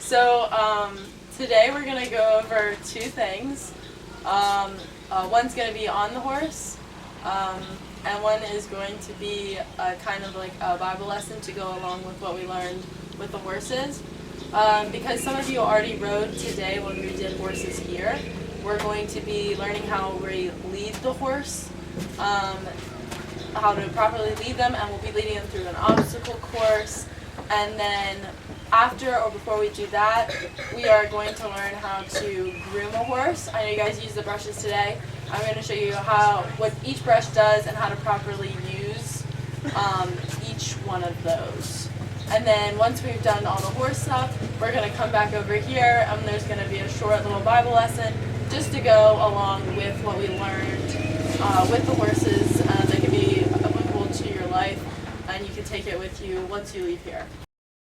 Today we're going to go over two things. One's going to be on the horse, and one is going to be kind of like a Bible lesson to go along with what we learned with the horses. Because some of you already rode today when we did horses here, we're going to be learning how we lead the horse, how to properly lead them, and we'll be leading them through an obstacle course. And then after or before we do that, we are going to learn how to groom a horse. I know you guys used the brushes today. I'm going to show you what each brush does and how to properly use each one of those. And then once we've done all the horse stuff, we're going to come back over here, and there's going to be a short little Bible lesson just to go along with what we learned with the horses that can be applicable to your life, and you can take it with you once you leave here.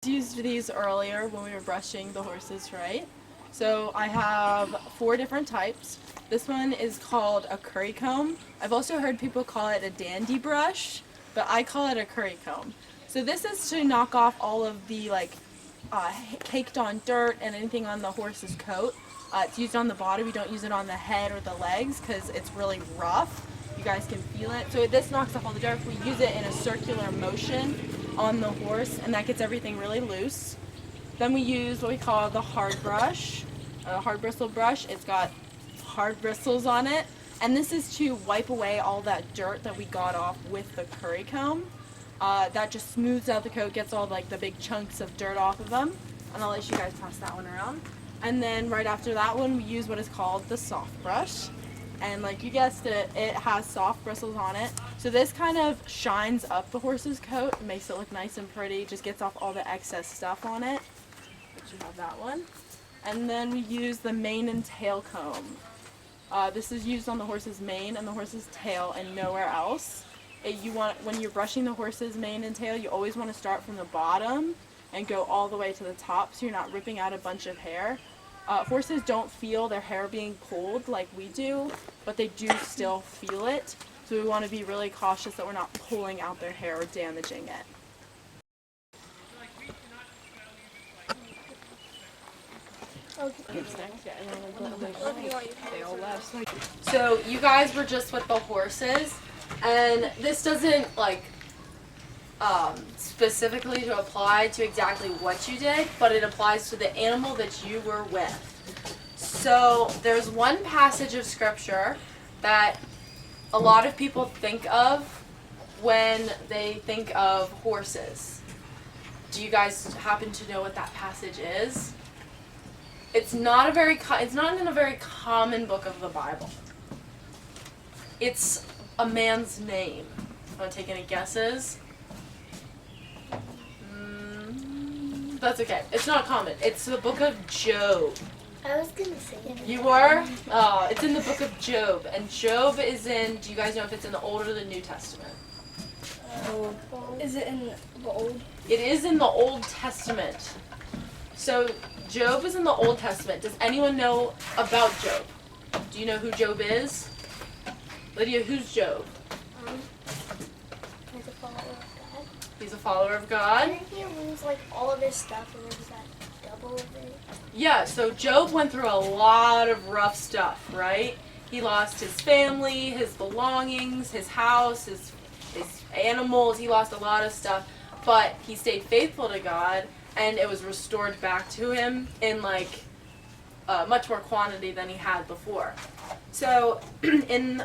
I used these earlier when we were brushing the horses, right? So I have 4 different types. This one is called a curry comb. I've also heard people call it a dandy brush, but I call it a curry comb. So this is to knock off all of the caked on dirt and anything on the horse's coat. It's used on the body. We don't use it on the head or the legs because it's really rough. You guys can feel it. So this knocks off all the dirt. We use it in a circular motion on the horse, and that gets everything really loose. Then we use what we call the hard brush, a hard bristle brush. It's got hard bristles on it, and this is to wipe away all that dirt that we got off with the curry comb. That just smooths out the coat, gets all the big chunks of dirt off of them, and I'll let you guys pass that one around. And then right after that one, we use what is called the soft brush. And like you guessed it, it has soft bristles on it. So this kind of shines up the horse's coat and makes it look nice and pretty. Just gets off all the excess stuff on it. But you have that one. And then we use the mane and tail comb. This is used on the horse's mane and the horse's tail and nowhere else. When you're brushing the horse's mane and tail, you always want to start from the bottom and go all the way to the top so you're not ripping out a bunch of hair. Horses don't feel their hair being pulled like we do, but they do still feel it. So we want to be really cautious that we're not pulling out their hair or damaging it. So you guys were just with the horses, and this doesn't specifically to apply to exactly what you did, but it applies to the animal that you were with. So there's one passage of scripture that a lot of people think of when they think of horses. Do you guys happen to know what that passage is? It's not in a very common book of the Bible. It's a man's name. Want to take any guesses? That's okay. It's not common. It's the book of Job. I was going to say it. You were? It's in the book of Job. And Job is do you guys know if it's in the Old or the New Testament? Is it in the Old? It is in the Old Testament. So Job is in the Old Testament. Does anyone know about Job? Do you know who Job is? Lydia, who's Job? He's a follower of God. He's a follower of God. Didn't he lose all of his stuff and was that double of it? Yeah, so Job went through a lot of rough stuff, right? He lost his family, his belongings, his house, his animals. He lost a lot of stuff, but he stayed faithful to God, and it was restored back to him in much more quantity than he had before. So in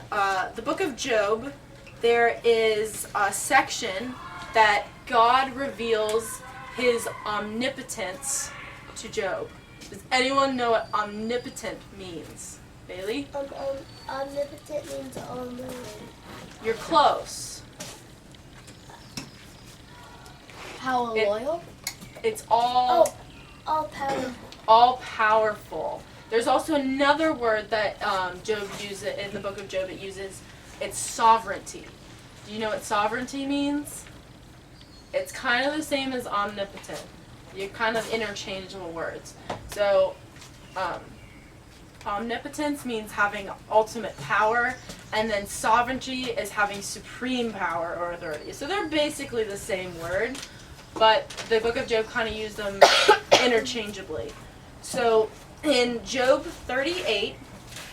the book of Job, there is a section that God reveals his omnipotence to Job. Does anyone know what omnipotent means? Bailey? Omnipotent means all-knowing. You're close. How loyal? It's all powerful. All powerful. There's also another word that Job uses in the book of Job. It's sovereignty. Do you know what sovereignty means? It's kind of the same as omnipotent. You're kind of interchangeable words. So, omnipotence means having ultimate power, and then sovereignty is having supreme power or authority. So they're basically the same word, but the book of Job kind of used them interchangeably. So in Job 38,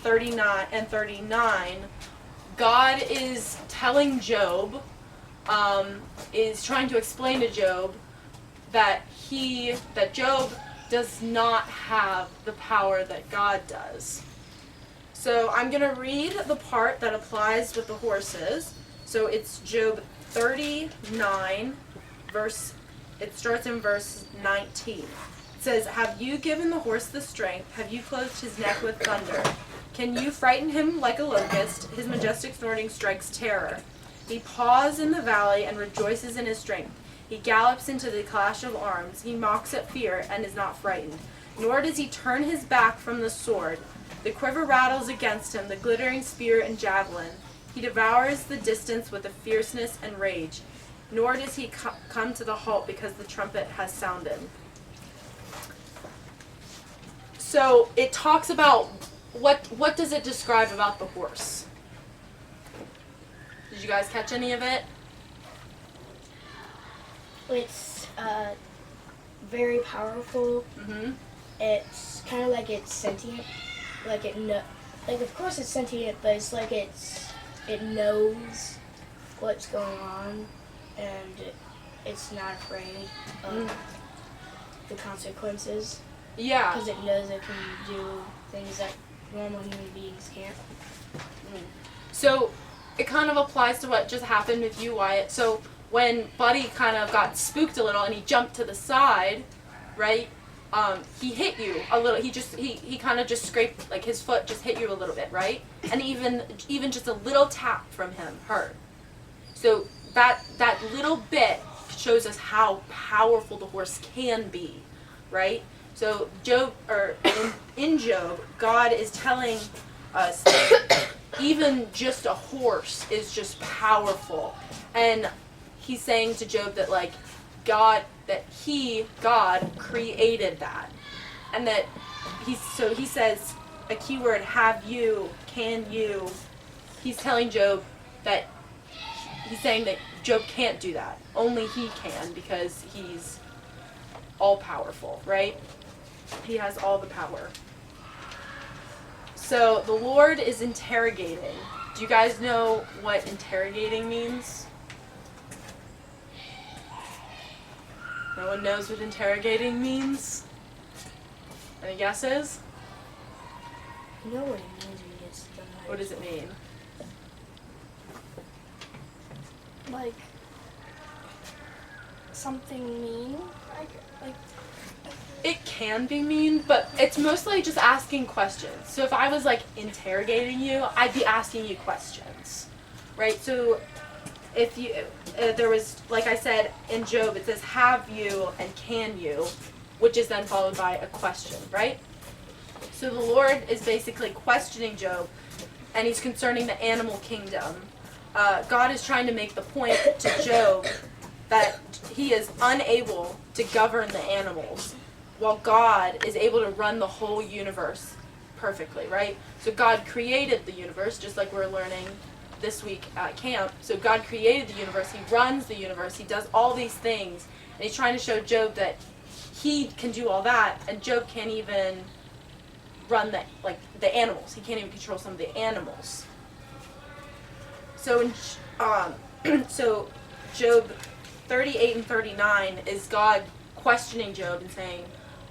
39, and 39, God is telling Job, is trying to explain to Job that Job does not have the power that God does. So I'm going to read the part that applies with the horses. So it's Job 39, it starts in verse 19. It says, "Have you given the horse the strength? Have you clothed his neck with thunder? Can you frighten him like a locust? His majestic snorting strikes terror. He paws in the valley and rejoices in his strength. He gallops into the clash of arms. He mocks at fear and is not frightened. Nor does he turn his back from the sword. The quiver rattles against him, the glittering spear and javelin. He devours the distance with a fierceness and rage. Nor does he come to the halt because the trumpet has sounded." So it talks about what does it describe about the horse? Did you guys catch any of it? It's very powerful. Mm-hmm. It's kind of like it's sentient. Like of course it's sentient, but it's like it knows what's going on, and it's not afraid of the consequences. Yeah. Because it knows it can do things that normal human beings can't. So it kind of applies to what just happened with you, Wyatt. So when Buddy kind of got spooked a little and he jumped to the side, right? He hit you a little. He kind of just scraped, like his foot just hit you a little bit, right? And even just a little tap from him hurt. So that little bit shows us how powerful the horse can be, right? So in Job, God is telling us that even just a horse is just powerful, and he's saying to Job that like God created that, and that he says a keyword, have you, can you. He's telling Job that he's saying that Job can't do that. Only he can, because he's all powerful, right? He has all the power. So the Lord is interrogating. Do you guys know what interrogating means? No one knows what interrogating means? Any guesses? You know what it means when you get stung. What does it mean? Like something mean? Like It can be mean, but it's mostly just asking questions. So if I was like interrogating you, I'd be asking you questions, right? So if you, there was, like I said in Job, it says have you and can you, which is then followed by a question, right? So the Lord is basically questioning Job, and he's concerning the animal kingdom. God is trying to make the point to Job that he is unable to govern the animals, while God is able to run the whole universe perfectly, right? So God created the universe, just like we're learning this week at camp. So God created the universe, he runs the universe, he does all these things, and he's trying to show Job that he can do all that, and Job can't even run the animals. He can't even control some of the animals. So so Job 38 and 39 is God questioning Job and saying,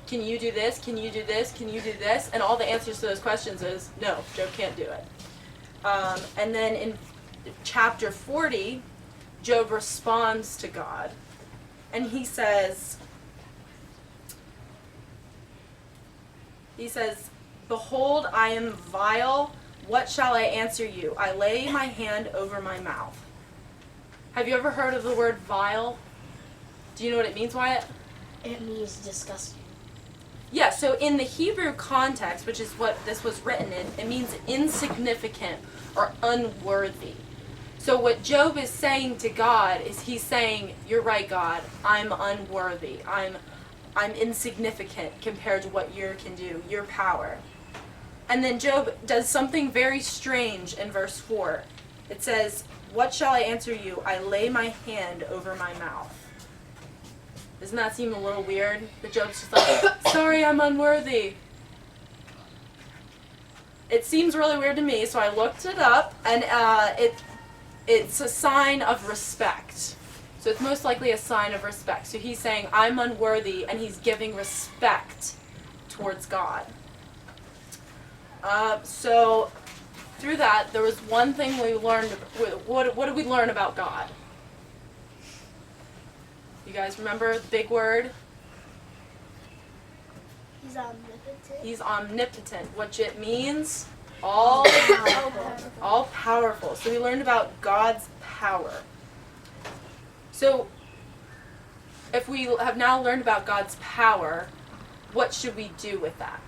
can you do this? Can you do this? Can you do this? And all the answers to those questions is, no, Job can't do it. And then in chapter 40, Job responds to God. And he says, behold, I am vile. What shall I answer you? I lay my hand over my mouth. Have you ever heard of the word vile? Do you know what it means, Wyatt? it means disgusting. Yeah, so in the Hebrew context, which is what this was written in, it means insignificant or unworthy. So what Job is saying to God is he's saying, you're right, God, I'm unworthy. I'm insignificant compared to what you can do, your power. And then Job does something very strange in verse 4. It says, what shall I answer you? I lay my hand over my mouth. Doesn't that seem a little weird? That Job's just like, sorry, I'm unworthy. It seems really weird to me, so I looked it up, and it's a sign of respect. So it's most likely a sign of respect. So he's saying, I'm unworthy, and he's giving respect towards God. So through that, there was one thing we learned. What did we learn about God? You guys remember the big word? He's omnipotent. He's omnipotent, which it means all powerful. So we learned about God's power. So if we have now learned about God's power, what should we do with that?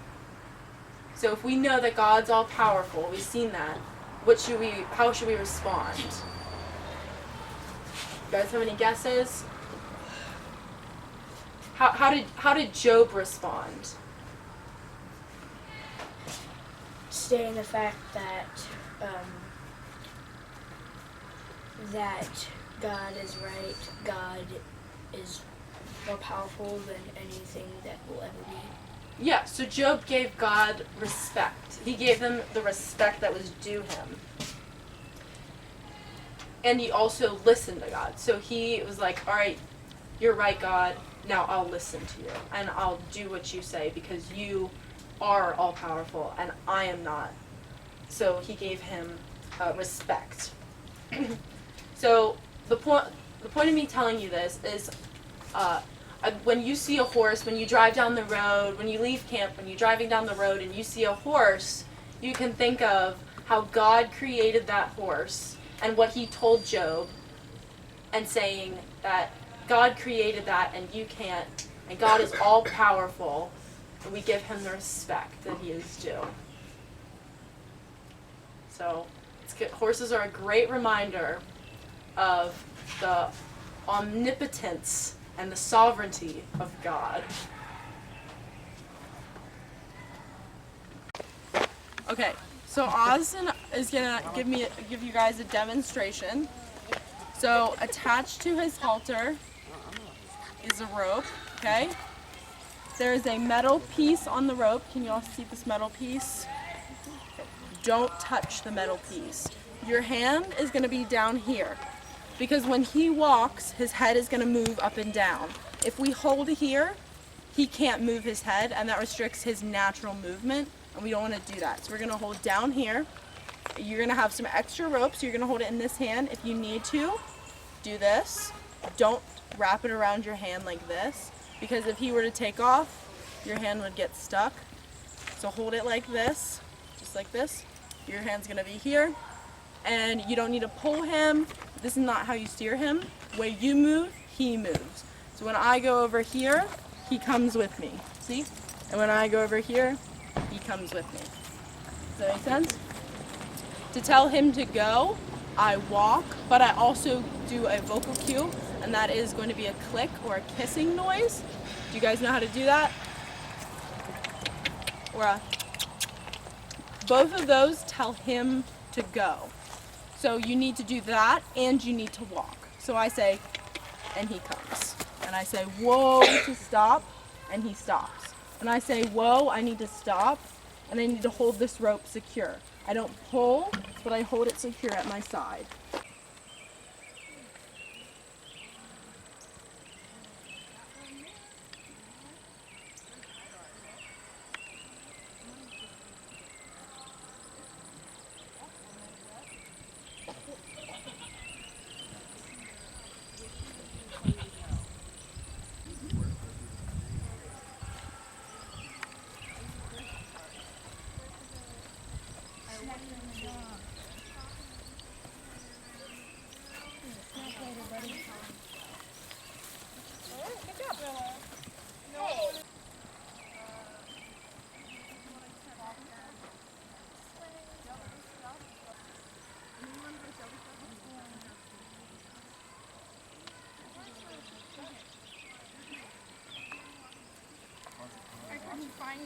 So if we know that God's all powerful, we've seen that, how should we respond? You guys have any guesses? How did Job respond? Stay in the fact that that God is right. God is more powerful than anything that will ever be. Yeah, so Job gave God respect. He gave him the respect that was due him. And he also listened to God. So he was like, all right, you're right, God. Now I'll listen to you. And I'll do what you say because you are all powerful and I am not. So he gave him respect. So the point of me telling you this is when you see a horse, when you drive down the road, when you leave camp, when you're driving down the road and you see a horse, you can think of how God created that horse and what he told Job and saying that God created that and you can't, and God is all powerful, and we give him the respect that he is due. So it's good. Horses are a great reminder of the omnipotence and the sovereignty of God. Okay, so Austin is gonna give you guys a demonstration. So attached to his halter is a rope, okay? There's a metal piece on the rope. Can you all see this metal piece? Don't touch the metal piece. Your hand is gonna be down here, because when he walks, his head is gonna move up and down. If we hold here, he can't move his head, and that restricts his natural movement, and we don't wanna do that. So we're gonna hold down here. You're gonna have some extra rope, so you're gonna hold it in this hand. If you need to, do this. Don't wrap it around your hand like this, because if he were to take off, your hand would get stuck. So hold it like this, just like this. Your hand's gonna be here, and you don't need to pull him. This is not how you steer him. The way you move, he moves. So when I go over here, he comes with me, see? And when I go over here, he comes with me. Does that make sense? To tell him to go, I walk, but I also do a vocal cue, and that is going to be a click or a kissing noise. Do you guys know how to do that? Or both of those tell him to go. So you need to do that, and you need to walk. So I say, and he comes. And I say, whoa, to stop, and he stops. And I say, whoa, I need to stop, and I need to hold this rope secure. I don't pull, but I hold it secure at my side. I couldn't find